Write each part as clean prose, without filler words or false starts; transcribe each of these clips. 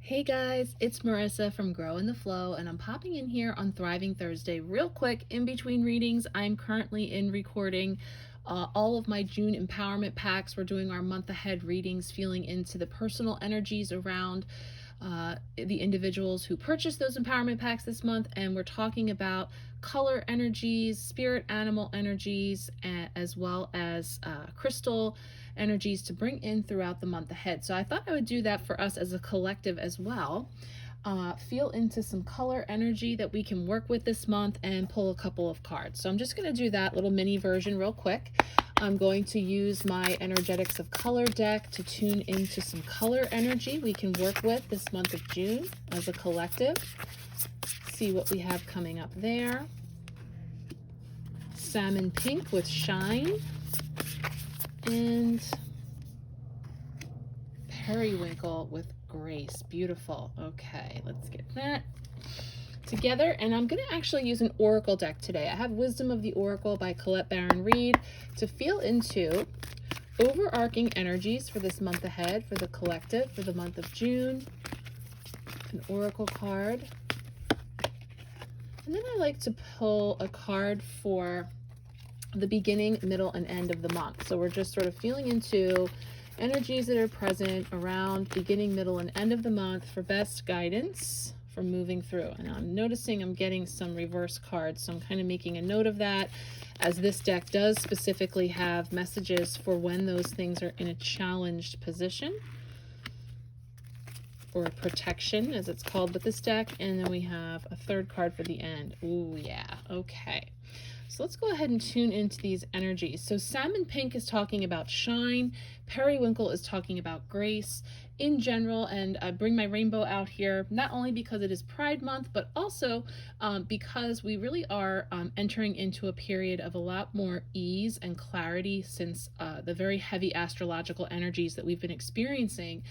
Hey guys, it's Marissa from Grow in the Flow, and I'm popping in here on Thriving Thursday real quick in between readings. I'm currently in recording all of my June empowerment packs. We're doing our month ahead readings, feeling into the personal energies around the individuals who purchased those empowerment packs this month, and we're talking about color energies, spirit animal energies, as well as crystal energies to bring in throughout the month ahead. So I thought I would do that for us as a collective as well. Feel into some color energy that we can work with this month and pull a couple of cards. So I'm just going to do that little mini version real quick. I'm going to use my Energetics of Color deck to tune into some color energy we can work with this month of June as a collective. See what we have coming up there. Salmon Pink with Shine. And Periwinkle with Grace. Beautiful. Okay, let's get that together. And I'm going to actually use an oracle deck today. I have Wisdom of the Oracle by Colette Baron Reed to feel into overarching energies for this month ahead, for the collective, for the month of June. An oracle card. And then I like to pull a card for the beginning, middle, and end of the month. So we're just sort of feeling into energies that are present around beginning, middle, and end of the month for best guidance for moving through. And I'm noticing I'm getting some reverse cards, so I'm kind of making a note of that, as this deck does specifically have messages for when those things are in a challenged position, or protection as it's called with this deck. And then we have a third card for the end. Ooh, yeah. Okay. So let's go ahead and tune into these energies. So Salmon Pink is talking about shine. Periwinkle is talking about grace in general. And I bring my rainbow out here, not only because it is Pride Month, but also because we really are entering into a period of a lot more ease and clarity since the very heavy astrological energies that we've been experiencing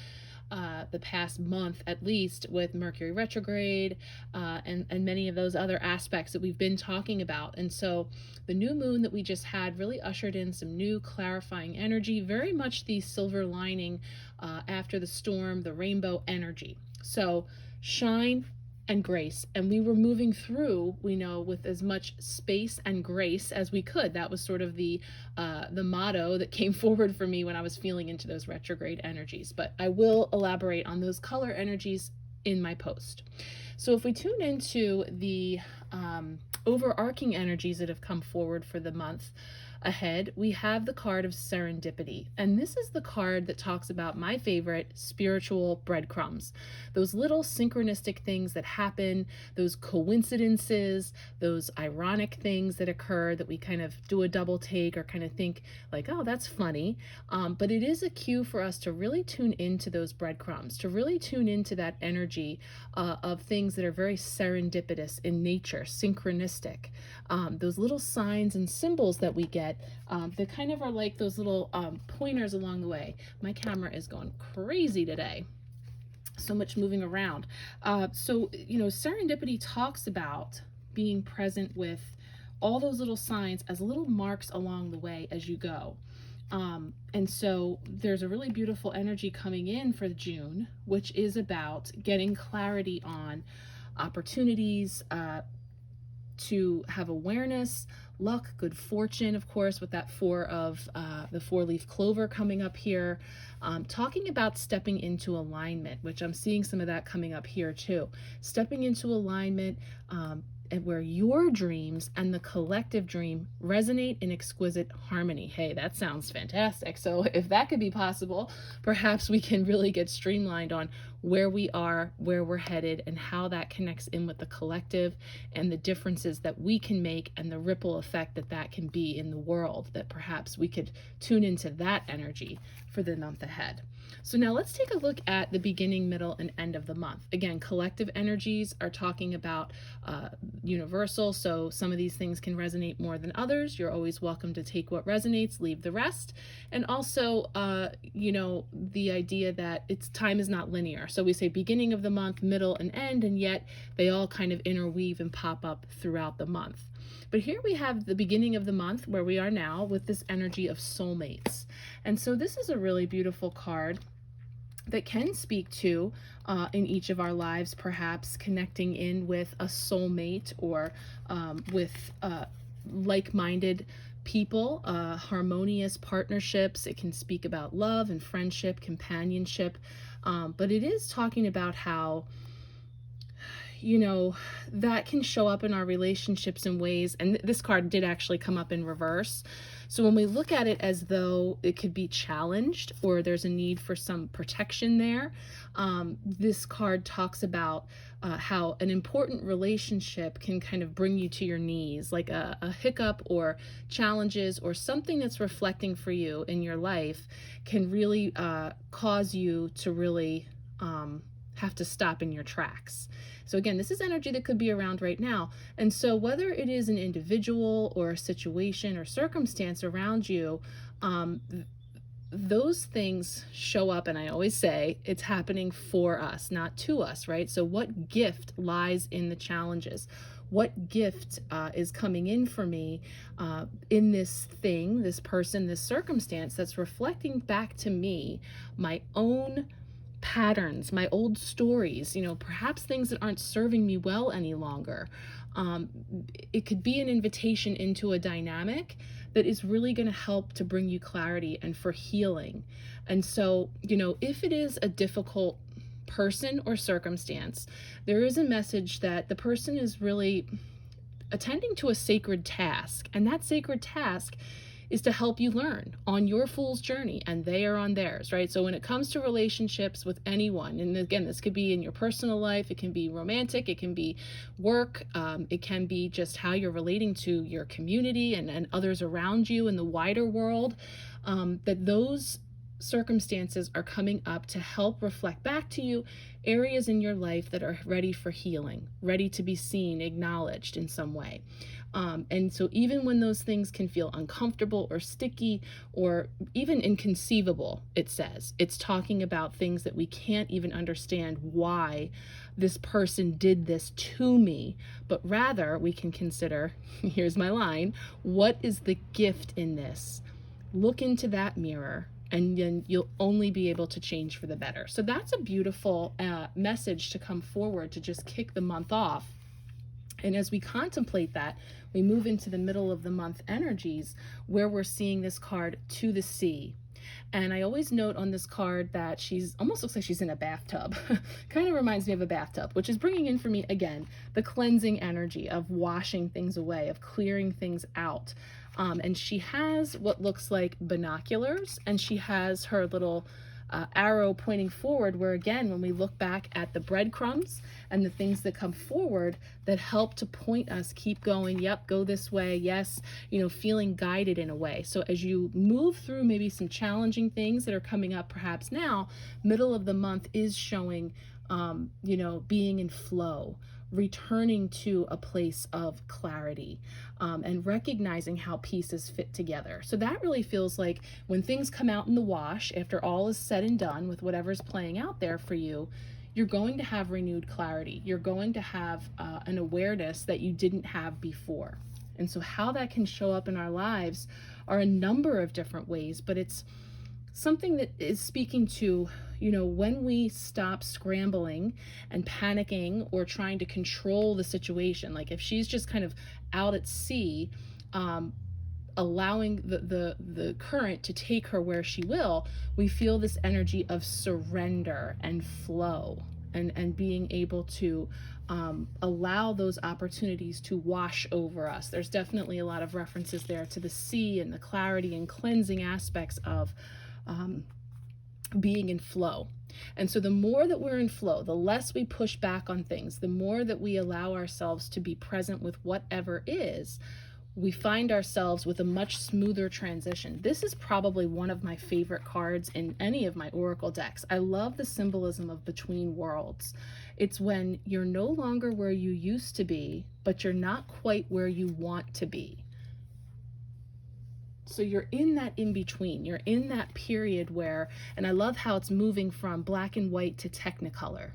the past month, at least, with Mercury retrograde and many of those other aspects that we've been talking about. And so the new moon that we just had really ushered in some new clarifying energy, very much the silver lining after the storm, the rainbow energy. So shine and grace, and we were moving through, we know, with as much space and grace as we could. That was sort of the motto that came forward for me when I was feeling into those retrograde energies, but I will elaborate on those color energies in my post. So if we tune into the overarching energies that have come forward for the month ahead, we have the card of serendipity. And this is the card that talks about my favorite, spiritual breadcrumbs. Those little synchronistic things that happen, those coincidences, those ironic things that occur that we kind of do a double take or kind of think like, oh, that's funny. But it is a cue for us to really tune into those breadcrumbs, to really tune into that energy of things that are very serendipitous in nature, synchronistic. Those little signs and symbols that we get that kind of are like those little pointers along the way. My camera is going crazy today. So much moving around. So, serendipity talks about being present with all those little signs as little marks along the way as you go. And so there's a really beautiful energy coming in for June, which is about getting clarity on opportunities, to have awareness, luck, good fortune, of course, with that the 4-leaf clover coming up here. Talking about stepping into alignment, which I'm seeing some of that coming up here too. Stepping into alignment, and where your dreams and the collective dream resonate in exquisite harmony. Hey, that sounds fantastic. So if that could be possible, perhaps we can really get streamlined on where we are, where we're headed, and how that connects in with the collective and the differences that we can make and the ripple effect that that can be in the world, that perhaps we could tune into that energy for the month ahead. So now let's take a look at the beginning, middle, and end of the month. Again, collective energies are talking about universal, so some of these things can resonate more than others. You're always welcome to take what resonates, leave the rest. And also, the idea that time is not linear. So we say beginning of the month, middle, and end, and yet they all kind of interweave and pop up throughout the month. But here we have the beginning of the month where we are now with this energy of soulmates. And so this is a really beautiful card that can speak to in each of our lives, perhaps connecting in with a soulmate or with like-minded people, harmonious partnerships. It can speak about love and friendship, companionship, but it is talking about how, you know, that can show up in our relationships in ways, and this card did actually come up in reverse. So when we look at it as though it could be challenged or there's a need for some protection there, this card talks about how an important relationship can kind of bring you to your knees, like a hiccup or challenges or something that's reflecting for you in your life can really cause you to really have to stop in your tracks. So again, this is energy that could be around right now. And so whether it is an individual or a situation or circumstance around you, those things show up, and I always say it's happening for us, not to us, right? So what gift lies in the challenges? What gift is coming in for me in this thing, this person, this circumstance that's reflecting back to me my own patterns, my old stories, you know, perhaps things that aren't serving me well any longer. It could be an invitation into a dynamic that is really going to help to bring you clarity and for healing. And so, you know, if it is a difficult person or circumstance, there is a message that the person is really attending to a sacred task, and that sacred task is to help you learn on your fool's journey, and they are on theirs, right? So when it comes to relationships with anyone, and again, this could be in your personal life, it can be romantic, it can be work, it can be just how you're relating to your community and others around you in the wider world, that those circumstances are coming up to help reflect back to you areas in your life that are ready for healing, ready to be seen, acknowledged in some way. And so even when those things can feel uncomfortable or sticky or even inconceivable, it says, it's talking about things that we can't even understand why this person did this to me, but rather we can consider, here's my line, what is the gift in this? Look into that mirror, and then you'll only be able to change for the better. So that's a beautiful message to come forward to just kick the month off. And as we contemplate that, we move into the middle of the month energies where we're seeing this card to the sea. And I always note on this card that she's almost looks like she's in a bathtub. Kind of reminds me of a bathtub, which is bringing in for me, again, the cleansing energy of washing things away, of clearing things out. And she has what looks like binoculars, and she has her little arrow pointing forward, where again, when we look back at the breadcrumbs and the things that come forward that help to point us, keep going, yep, go this way, yes, you know, feeling guided in a way. So as you move through maybe some challenging things that are coming up perhaps now, middle of the month is showing, you know, being in flow, returning to a place of clarity, and recognizing how pieces fit together. So that really feels like when things come out in the wash, after all is said and done with whatever's playing out there for you, you're going to have renewed clarity. You're going to have an awareness that you didn't have before. And so how that can show up in our lives are a number of different ways, but it's something that is speaking to, you know, when we stop scrambling and panicking or trying to control the situation, like if she's just kind of out at sea, allowing the current to take her where she will, we feel this energy of surrender and flow and being able to allow those opportunities to wash over us. There's definitely a lot of references there to the sea and the clarity and cleansing aspects of being in flow. And so the more that we're in flow, the less we push back on things, the more that we allow ourselves to be present with whatever is, we find ourselves with a much smoother transition. This is probably one of my favorite cards in any of my oracle decks. I love the symbolism of between worlds. It's when you're no longer where you used to be, but you're not quite where you want to be. So you're in that in between. You're in that period where, and I love how it's moving from black and white to technicolor,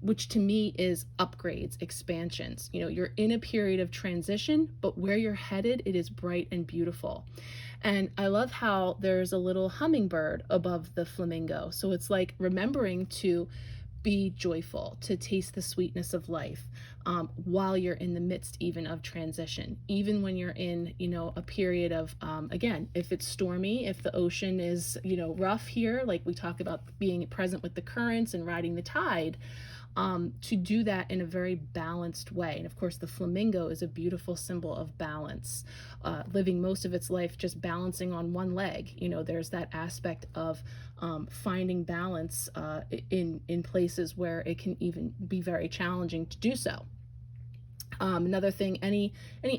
which to me is upgrades, expansions. You're in a period of transition, but where you're headed, it is bright and beautiful. And I love how there's a little hummingbird above the flamingo. So it's like remembering to be joyful, to taste the sweetness of life, while you're in the midst even of transition, even when you're in, a period of, again, if it's stormy, if the ocean is, rough here, like we talk about being present with the currents and riding the tide, to do that in a very balanced way. And of course, the flamingo is a beautiful symbol of balance, living most of its life just balancing on one leg. There's that aspect of finding balance in places where it can even be very challenging to do so. Another thing, any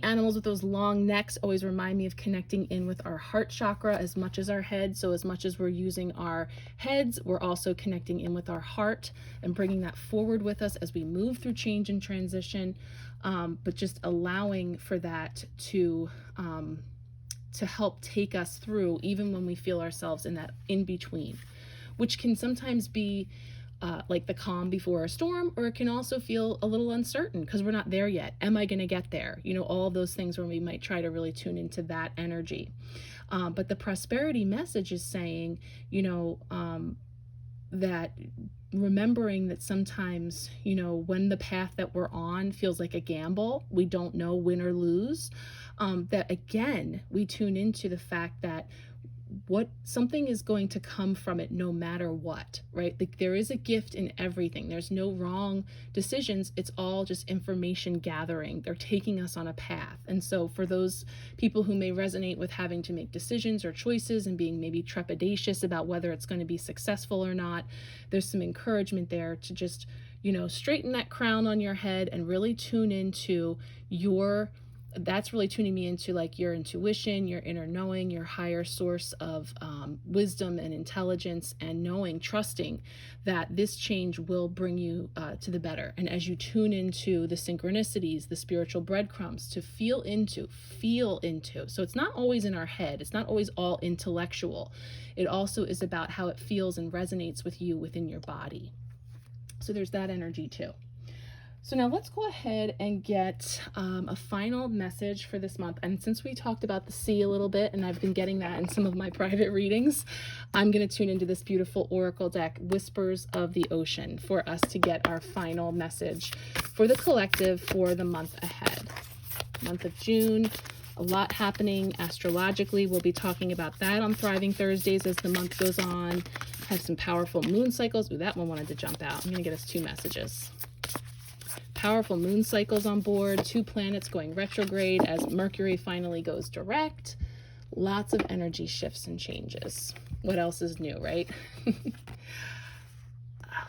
animals with those long necks always remind me of connecting in with our heart chakra as much as our head. So as much as we're using our heads, we're also connecting in with our heart and bringing that forward with us as we move through change and transition, but just allowing for that to help take us through even when we feel ourselves in that in-between, which can sometimes be like the calm before a storm, or it can also feel a little uncertain because we're not there yet. Am I going to get there? All of those things where we might try to really tune into that energy. But the prosperity message is saying, that remembering that sometimes, when the path that we're on feels like a gamble, we don't know win or lose, that again, we tune into the fact that something is going to come from it no matter what, right? Like there is a gift in everything. There's no wrong decisions. It's all just information gathering. They're taking us on a path. And so for those people who may resonate with having to make decisions or choices and being maybe trepidatious about whether it's going to be successful or not, there's some encouragement there to just, straighten that crown on your head and really tune into that's really tuning me into like your intuition, your inner knowing, your higher source of wisdom and intelligence, and trusting that this change will bring you to the better. And as you tune into the synchronicities, the spiritual breadcrumbs to feel into. So it's not always in our head. It's not always all intellectual. It also is about how it feels and resonates with you within your body. So there's that energy too. So now let's go ahead and get a final message for this month. And since we talked about the sea a little bit, and I've been getting that in some of my private readings, I'm going to tune into this beautiful oracle deck, Whispers of the Ocean, for us to get our final message for the collective for the month ahead. Month of June, a lot happening astrologically. We'll be talking about that on Thriving Thursdays as the month goes on. Have some powerful moon cycles. Ooh, that one wanted to jump out. I'm going to get us 2 messages. Powerful moon cycles on board, 2 planets going retrograde as Mercury finally goes direct. Lots of energy shifts and changes. What else is new, right?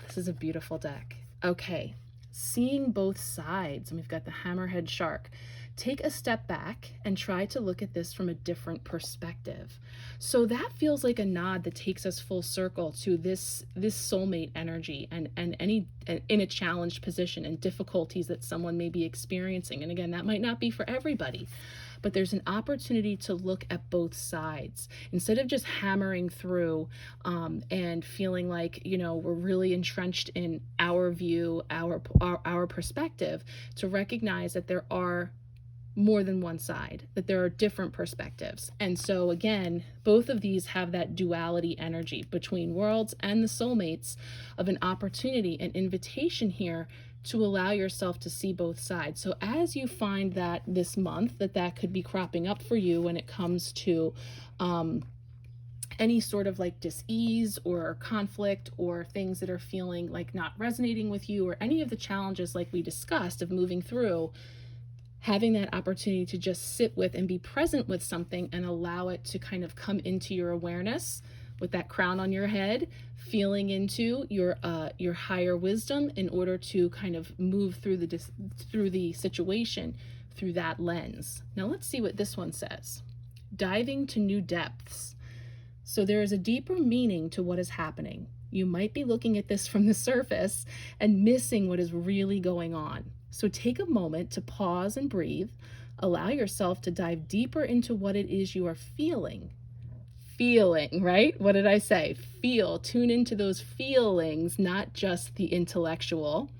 This is a beautiful deck. Okay, seeing both sides. And we've got the hammerhead shark. Take a step back and try to look at this from a different perspective. So that feels like a nod that takes us full circle to this soulmate energy and any in a challenged position and difficulties that someone may be experiencing. And again, that might not be for everybody, but there's an opportunity to look at both sides instead of just hammering through and feeling like, we're really entrenched in our view, our perspective, to recognize that there are more than one side, that there are different perspectives. And so again, both of these have that duality energy between worlds and the soulmates of an opportunity, an invitation here to allow yourself to see both sides. So as you find that this month, that could be cropping up for you when it comes to any sort of like dis-ease or conflict or things that are feeling like not resonating with you, or any of the challenges like we discussed of moving through, having that opportunity to just sit with and be present with something and allow it to kind of come into your awareness with that crown on your head, feeling into your higher wisdom in order to kind of move through the situation through that lens. Now let's see what this one says. Diving to new depths. So there is a deeper meaning to what is happening. You might be looking at this from the surface and missing what is really going on. So take a moment to pause and breathe. Allow yourself to dive deeper into what it is you are feeling. Feeling, right? What did I say? Feel. Tune into those feelings, not just the intellectual,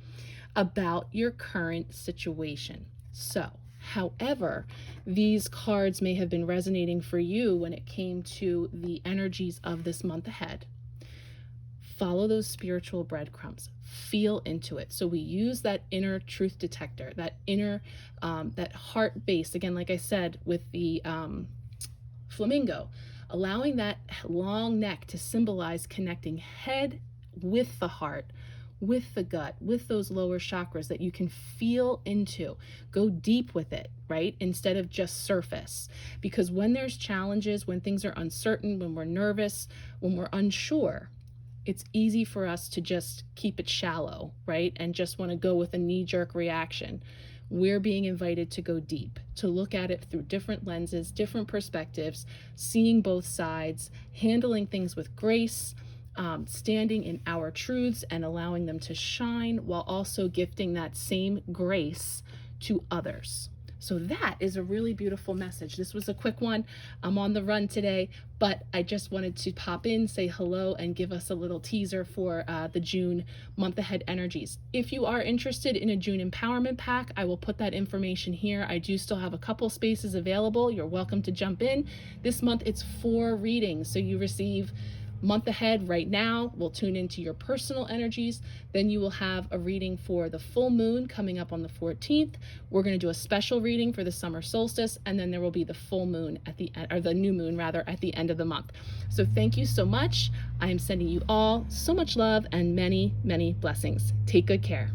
about your current situation. So, however, these cards may have been resonating for you when it came to the energies of this month ahead. Follow those spiritual breadcrumbs. Feel into it. So we use that inner truth detector, that inner, that heart base. Again, like I said, with the flamingo, allowing that long neck to symbolize connecting head with the heart, with the gut, with those lower chakras that you can feel into. Go deep with it, right? Instead of just surface. Because when there's challenges, when things are uncertain, when we're nervous, when we're unsure, it's easy for us to just keep it shallow, right? And just want to go with a knee-jerk reaction. We're being invited to go deep, to look at it through different lenses, different perspectives, seeing both sides, handling things with grace, standing in our truths and allowing them to shine, while also gifting that same grace to others. So that is a really beautiful message. This was a quick one. I'm on the run today, but I just wanted to pop in, say hello, and give us a little teaser for the June month ahead energies. If you are interested in a June empowerment pack, I will put that information here. I do still have a couple spaces available. You're welcome to jump in. This month it's 4 readings, so you receive month ahead right now. We'll tune into your personal energies. Then you will have a reading for the full moon coming up on the 14th. We're going to do a special reading for the summer solstice, and then there will be the full moon at the end, or the new moon rather, at the end of the month. So thank you so much. I am sending you all so much love and many, many blessings. Take good care.